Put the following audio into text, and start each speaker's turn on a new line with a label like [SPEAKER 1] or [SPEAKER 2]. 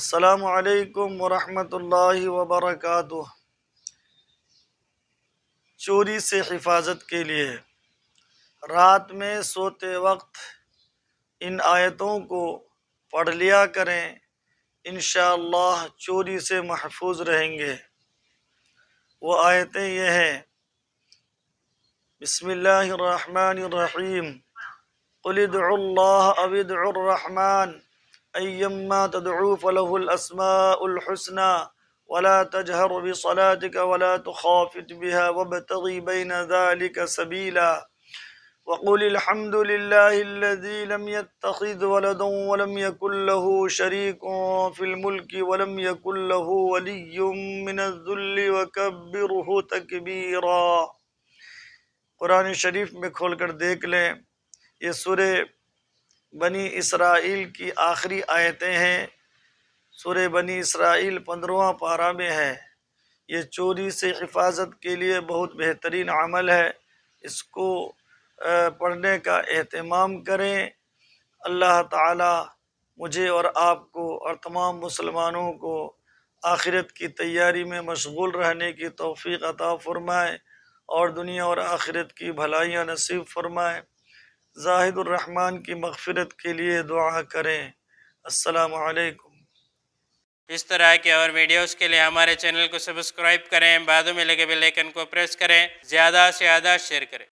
[SPEAKER 1] السلام علیکم ورحمۃ اللہ وبرکاتہ۔ چوری سے حفاظت کے لیے رات میں سوتے وقت ان آیتوں کو پڑھ لیا کریں، انشاءاللہ چوری سے محفوظ رہیں گے۔ وہ آیتیں یہ ہیں: بسم اللہ الرحمن الرحیم، قل ادعوا اللہ او ادعوا الرحمن ایما تدعوا فلہ الاسماء الحسنى ولا تجہر بصلاتک ولا تخافت بها وابتغ بین ذلك سبیلا وقل الحمد للہ الذی لم يتخذ ولدا ولم يكن له شریک فی الملک ولم يكن له ولی من الذل وکبرہ تکبیرا۔ قرآن شریف میں کھول کر دیکھ لیں، یہ سورہ بنی اسرائیل کی آخری آیتیں ہیں۔ سورہ بنی اسرائیل 15واں پارہ میں ہے۔ یہ چوری سے حفاظت کے لیے بہت بہترین عمل ہے، اس کو پڑھنے کا اہتمام کریں۔ اللہ تعالی مجھے اور آپ کو اور تمام مسلمانوں کو آخرت کی تیاری میں مشغول رہنے کی توفیق عطا فرمائے اور دنیا اور آخرت کی بھلائیاں نصیب فرمائے۔ زاہد الرحمن کی مغفرت کے لیے دعا کریں۔ السلام علیکم۔
[SPEAKER 2] اس طرح کے اور ویڈیوز کے لیے ہمارے چینل کو سبسکرائب کریں، بعد میں لگے بیل آئیکن کو پریس کریں، زیادہ سے زیادہ شیئر کریں۔